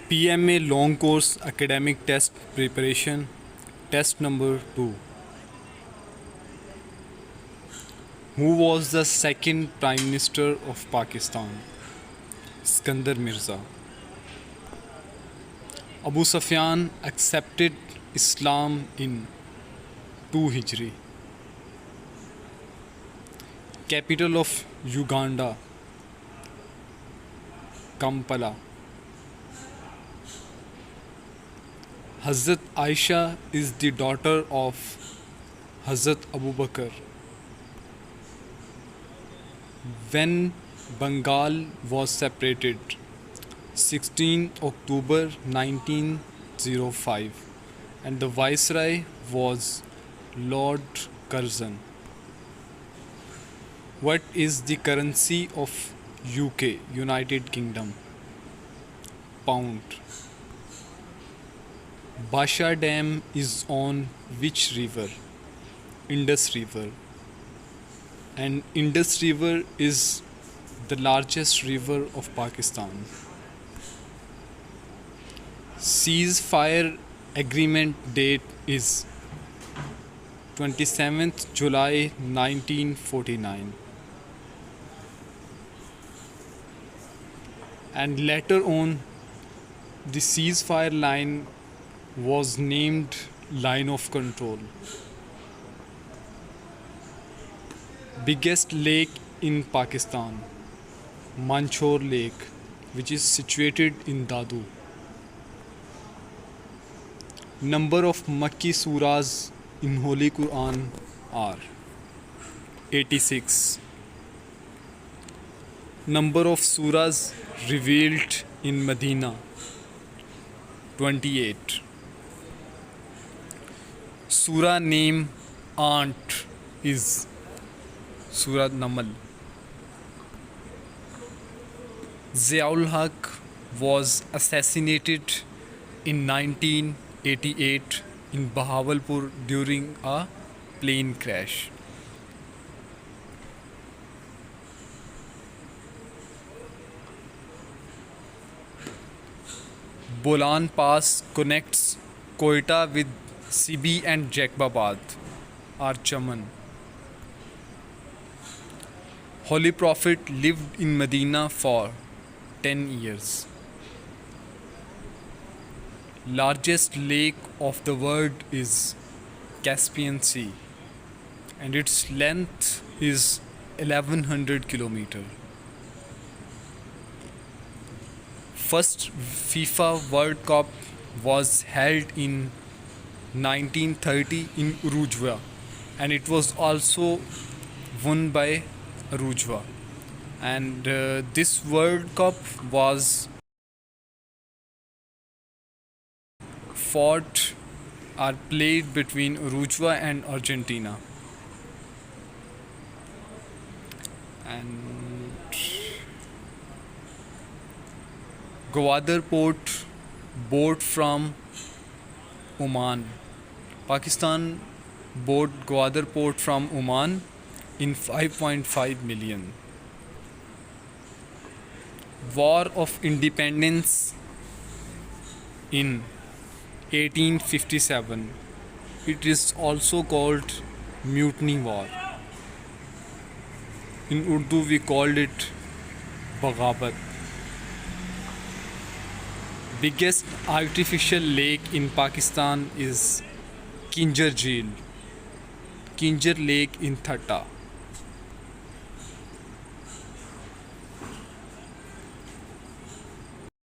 PMA Long Course Academic Test Preparation. Test number 2. Who was the second Prime Minister of Pakistan? Skandar Mirza. Abu Sufyan accepted Islam in 2 Hijri. Capital of Uganda, Kampala. Hazrat Aisha is the daughter of Hazrat Abu Bakr. When Bengal was separated, 16 October 1905, and the Viceroy was Lord Curzon. What is the currency of UK, United Kingdom? Pound. Basha Dam is on which river? Indus River. And Indus River is the largest river of Pakistan. Ceasefire agreement date is 27th July 1949. And later on, the ceasefire line was named Line of Control. Biggest lake in Pakistan, Manchor Lake, which is situated in Dadu. Number of Makki surahs in Holy Quran are 86. Number of surahs revealed in Medina, 28. Surah name aunt is Surah Namal. Ziaul Haq was assassinated in 1988 in Bahawalpur during a plane crash. Bolan Pass connects Quetta with Sibi and Jacobabad, or Chaman. Holy Prophet lived in Medina for 10 years. Largest lake of the world is Caspian Sea, and its length is 1100 km. First FIFA World Cup was held in 1930 in Uruguay, and it was also won by Uruguay. And this World Cup was fought or played between Uruguay and Argentina. And Gwadar Port bought from Oman. Pakistan bought Gwadar Port from Oman in 5.5 million. War of Independence in 1857. It is also called Mutiny War. In Urdu we called it Baghabat. Biggest artificial lake in Pakistan is Kinjar Jheel, Kinjar Lake in Thatta.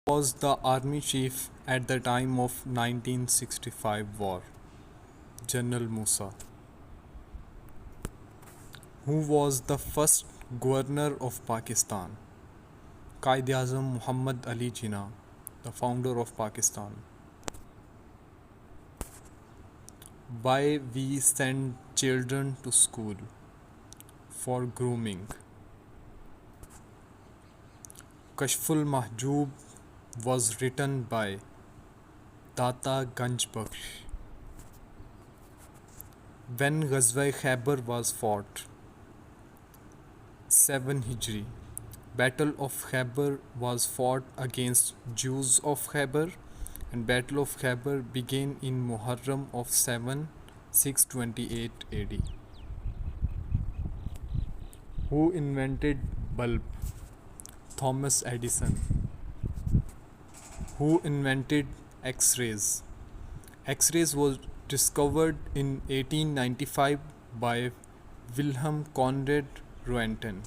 Was the army chief at the time of 1965 war? General Musa. Who was the first governor of Pakistan? Quaid-e-Azam Muhammad Ali Jinnah, the founder of Pakistan. Why we send children to school? For grooming. Kashful Mahjoob was written by Data Ganj Baksh. When Ghazwa-e Khyber was fought? 7 Hijri. Battle of Khyber was fought against Jews of Khyber, and Battle of Khyber began in Muharram of 628 AD. Who invented bulb? Thomas Edison. Who invented X-rays? X-rays was discovered in 1895 by Wilhelm Conrad Roentgen.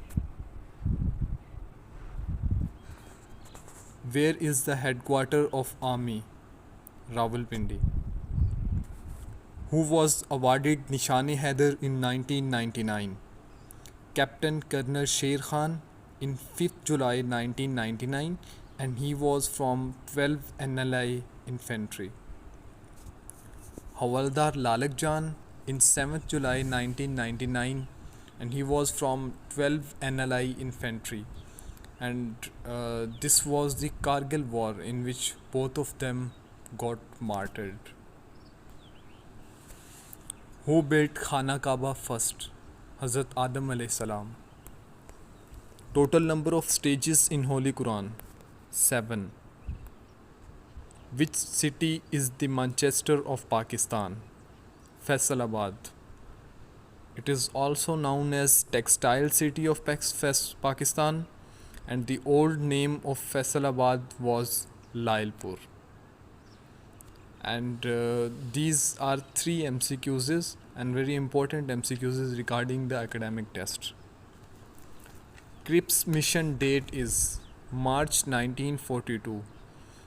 Where is the headquarters of Army? Rawalpindi. Who was awarded Nishan-e-Haider in 1999? Captain Colonel Sher Khan in 5th July 1999, and he was from 12th NLI Infantry. Havaldar Lalak Jan in 7th July 1999, and he was from 12th NLI Infantry. And this was the Kargil war in which both of them got martyred. Who built Khana Kaaba first? Hazrat Adam alayhi salam. Total number of stages in Holy Quran? 7. Which city is the Manchester of Pakistan? Faisalabad. It is also known as Textile City of Pakistan, and the old name of Faisalabad was Lailpur. And these are 3 MCQs and very important MCQs regarding the academic test. Cripps mission date is March 1942.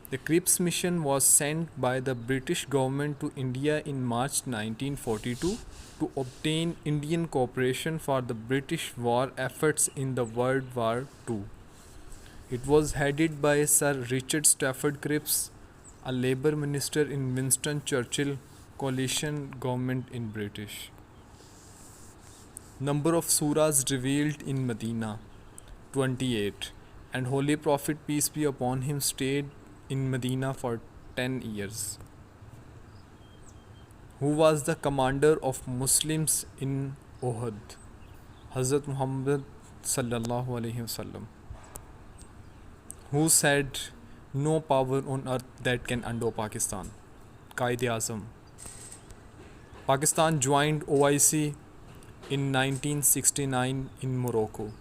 The Cripps mission was sent by the British government to India in March 1942 to obtain Indian cooperation for the British war efforts in the World War II. It was headed by Sir Richard Stafford Cripps, a Labour minister in Winston Churchill coalition government in British. Number of surahs revealed in Medina, 28, and Holy Prophet peace be upon him stayed in Medina for 10 years. Who was the commander of Muslims in Uhud? Hazrat Muhammad sallallahu alaihi wasallam. Who said no power on earth that can undo Pakistan? Quaid-e-Azam. Pakistan joined OIC in 1969 in Morocco.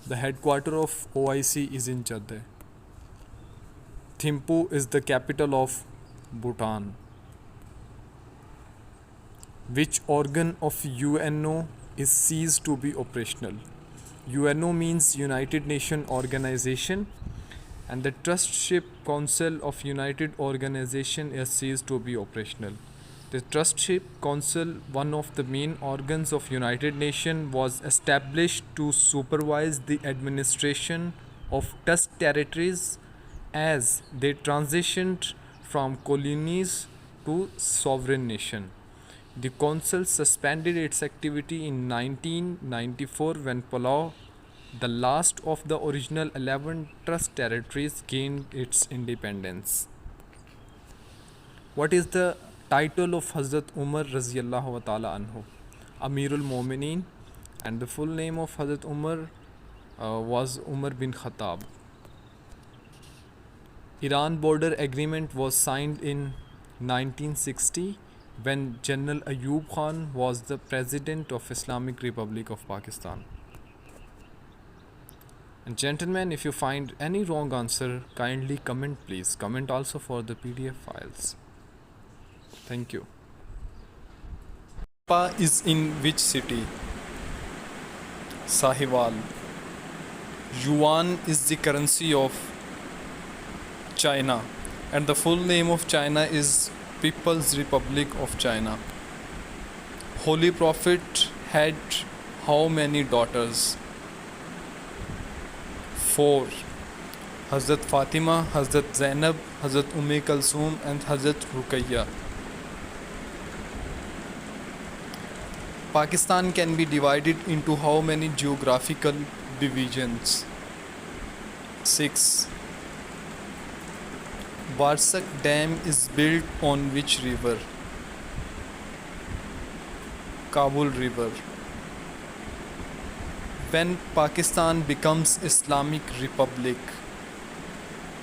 The headquarters of OIC is in Jeddah. Thimphu is the capital of Bhutan. Which organ of UNO is ceased to be operational? UNO means United Nations Organization, and the Trustship Council of United Organization is ceased to be operational. The Trustship Council, one of the main organs of United Nations, was established to supervise the administration of trust territories as they transitioned from colonies to sovereign nation. The council suspended its activity in 1994 when Palau, the last of the original 11 trust territories, gained its independence. What is the title of Hazrat Umar Raziyallahu Ta'ala Anhu? Amirul Momineen, and the full name of Hazrat Umar was Umar bin Khattab. Iran border agreement was signed in 1960 when General Ayub Khan was the President of Islamic Republic of Pakistan. And gentlemen, if you find any wrong answer, kindly comment please. Comment also for the PDF files. Thank you. Kappa is in which city? Sahiwal. Yuan is the currency of China, and the full name of China is People's Republic of China. Holy Prophet had how many daughters? 4. Hazrat Fatima, Hazrat Zainab, Hazrat Kalsoom, and Hazrat Ruqayya. Pakistan can be divided into how many geographical divisions? 6. Varsak Dam is built on which river? Kabul River. When Pakistan becomes Islamic Republic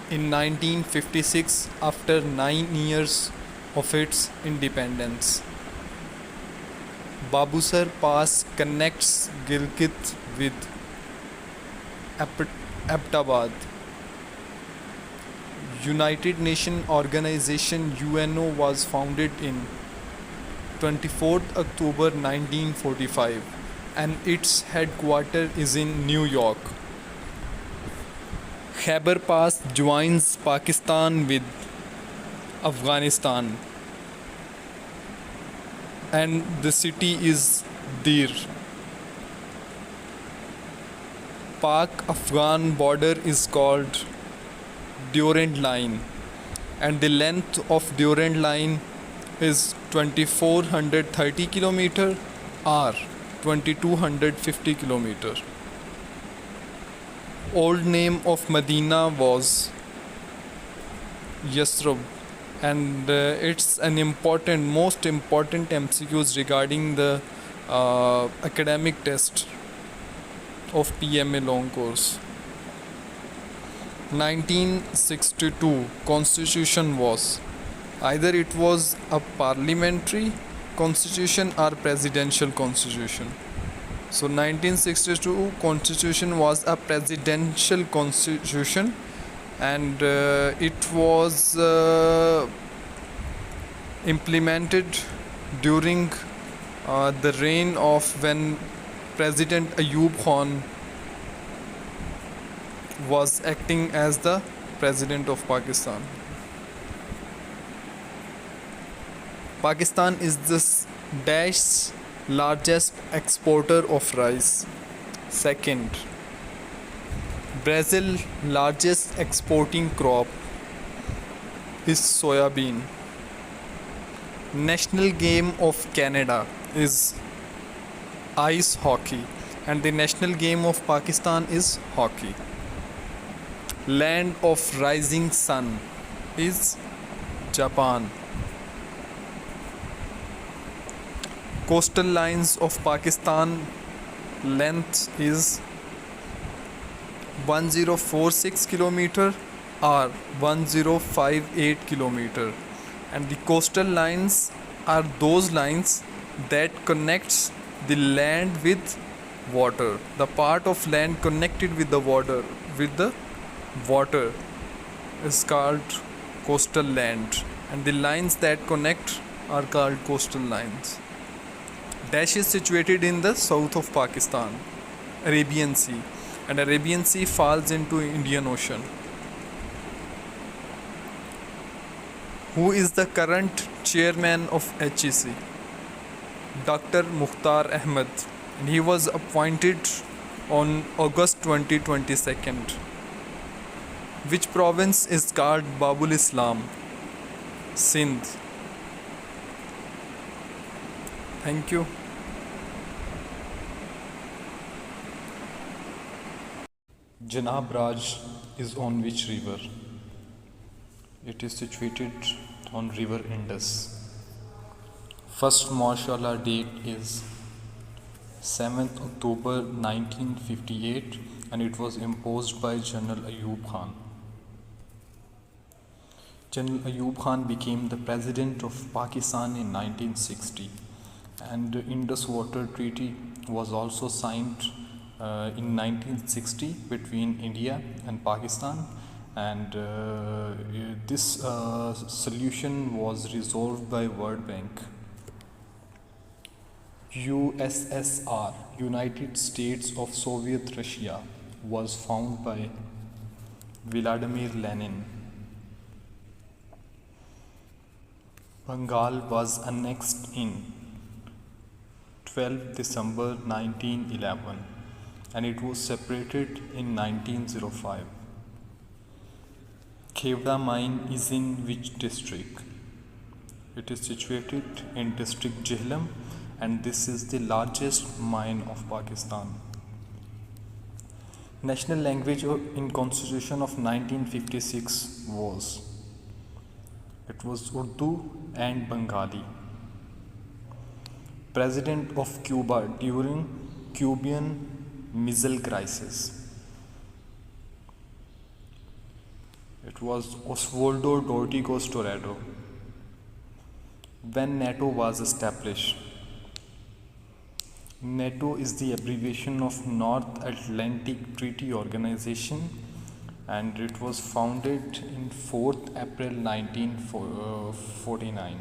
in 1956 after 9 years of its independence. Babusar Pass connects Gilgit with Abbottabad. United Nations Organization UNO was founded in 24th October 1945 and its headquarters is in New York. Khyber Pass joins Pakistan with Afghanistan and the city is Dir. Pak-Afghan border is called Durand Line and the length of Durand Line is 2430 km or 2250 km. Old name of Medina was Yasrib and it's an most important MCQs regarding the academic test of PMA long course. 1962 constitution was either it was a parliamentary constitution or presidential constitution. So 1962 constitution was a presidential constitution and it was implemented during the reign of when President Ayub Khan was acting as the president of Pakistan. Pakistan is the dash's largest exporter of rice. Second, Brazil largest exporting crop is soybean. National game of Canada is ice hockey and the national game of Pakistan is hockey. Land of rising sun is Japan. Coastal lines of Pakistan length is 1046 km or 1058 km and the coastal lines are those lines that connects the land with water. The part of land connected with the water is called coastal land and the lines that connect are called coastal lines. Dash is situated in the south of Pakistan, Arabian Sea, and Arabian Sea falls into Indian Ocean. Who is the current chairman of HEC? Dr. Mukhtar Ahmed, and he was appointed on August 2022. Which province is called Babul Islam? Sindh. Thank you. Janab Raj is on which river? It is situated on river Indus. First martial law date is 7th October 1958 and it was imposed by General Ayub Khan. General Ayub Khan became the president of Pakistan in 1960 and the Indus Water Treaty was also signed in 1960 between India and Pakistan and this solution was resolved by World Bank. USSR, United States of Soviet Russia, was founded by Vladimir Lenin. Bengal was annexed in 12 December 1911 and it was separated in 1905. Khewda mine is in which district? It is situated in district Jhelum and this is the largest mine of Pakistan. National language in Constitution of 1956 was Urdu and Bengali. President of Cuba during Cuban Missile crisis. It was Osvaldo Dorticos Toledo. When NATO was established. NATO is the abbreviation of North Atlantic Treaty Organization, and it was founded in 4th April 1949.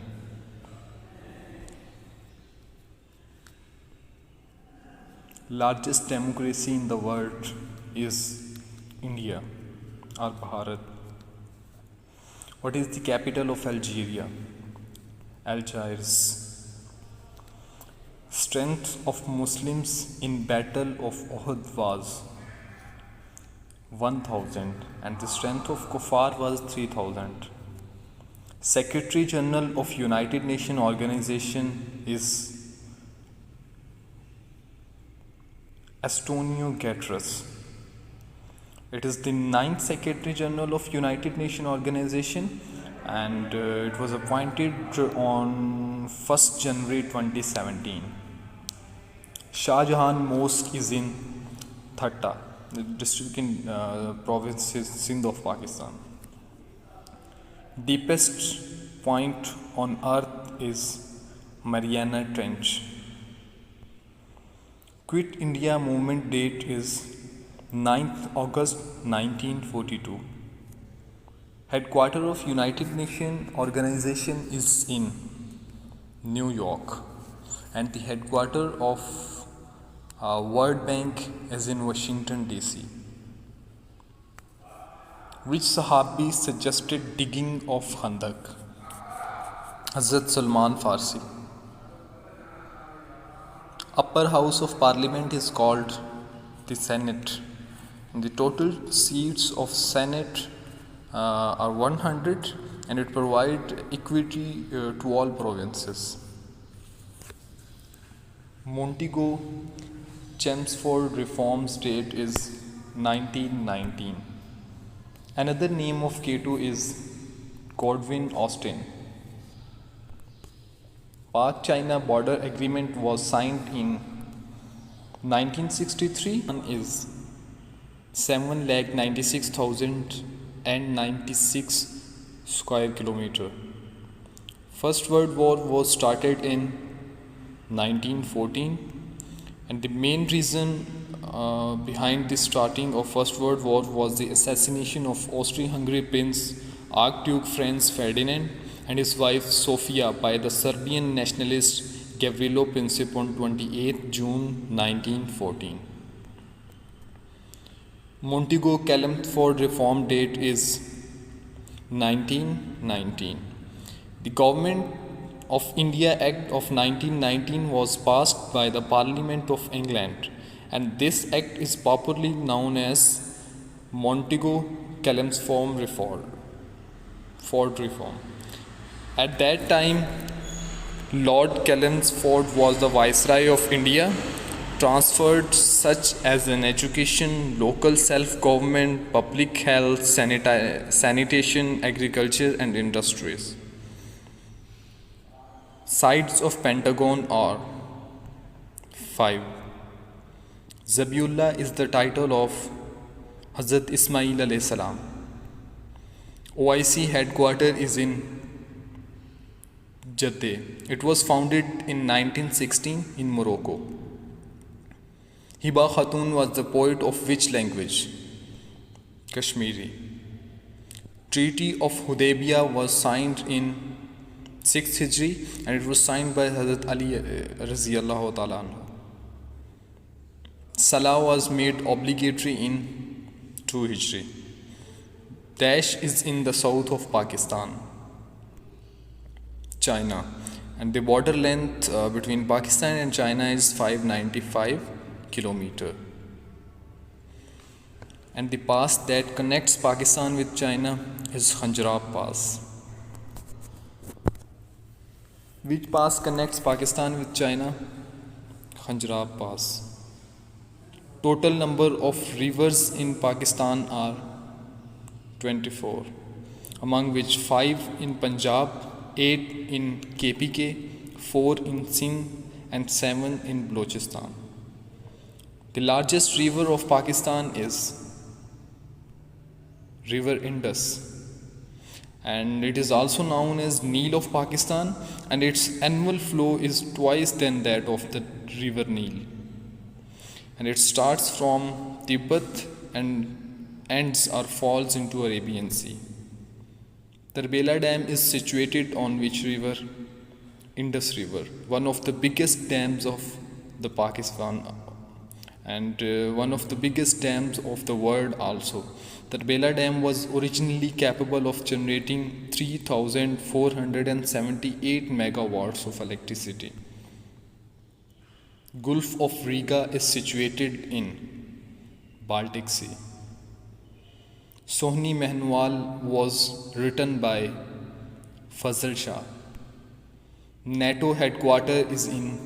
Largest democracy in the world is India or Bharat. What is the capital of Algeria? Algiers. Strength of Muslims in Battle of Uhud was 1000 and the strength of Kuffar was 3000. Secretary General of United Nations Organization is Antonio Guterres. It is the 9th Secretary General of United Nations Organization, and it was appointed on 1st January 2017. Shah Jahan Mosque is in Thatta, the district in province Sindh of Pakistan. Deepest point on earth is Mariana Trench. Quit India movement date is 9th August 1942. Headquarters of United Nations Organization is in New York, and the headquarters of World Bank is in Washington DC. Which Sahabi suggested digging of Khandak? Hazrat Salman Farsi. Upper House of Parliament is called the Senate, and the total seats of Senate are 100, and it provides equity to all provinces. Montego Chelmsford reforms date is 1919. Another name of K2 is Godwin Austen. Pak-China border agreement was signed in 1963 and is 7,96,096 square kilometer. First World War was started in 1914, and the main reason behind the starting of First World War was the assassination of Austro-Hungary Prince Archduke Franz Ferdinand and his wife Sofia by the Serbian nationalist Gavrilo Princip on 28 June 1914. Montego Chelmsford reform date is 1919. The Government of India Act of 1919 was passed by the Parliament of England, and this act is popularly known as Montego Chelmsford reform. At that time, Lord Chelmsford was the Viceroy of India, transferred such as an education, local self-government, public health, sanitation, agriculture and industries. Sides of Pentagon are 5. Zabiullah is the title of Hazrat Ismail alayhi salam. OIC headquarters is in Jeddah. It was founded in 1916 in Morocco. Hiba Khatun was the poet of which language? Kashmiri. Treaty of Hudaybiyah was signed in 6th Hijri, and it was signed by Hazrat Ali Raziyallahu Ta'ala anhu. Salah was made obligatory in 2 Hijri. Dash is in the south of Pakistan. China, and the border length between Pakistan and China is 595 kilometer, and the pass that connects Pakistan with China is Khanjarab Pass. Which pass connects Pakistan with China? Khanjarab Pass. Total number of rivers in Pakistan are 24, among which 5 in Punjab, 8 in KPK, 4 in Sindh and 7 in Balochistan. The largest river of Pakistan is River Indus, and it is also known as Nile of Pakistan, and its annual flow is twice than that of the River Nile. And it starts from Tibet and ends or falls into Arabian Sea. The Rubaila Dam is situated on which river? Indus River, one of the biggest dams of the Pakistan and one of the biggest dams of the world also. The Rubaila Dam was originally capable of generating 3,478 megawatts of electricity. Gulf of Riga is situated in Baltic Sea. Sohni Mehnwal was written by Fazl Shah. NATO headquarters is in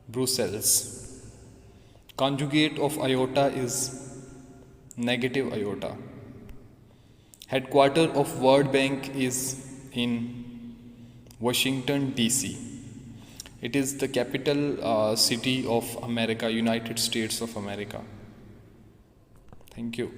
Brussels. Conjugate of iota is negative iota. Headquarters of World Bank is in Washington, D.C. It is the capital city of America, United States of America. Thank you.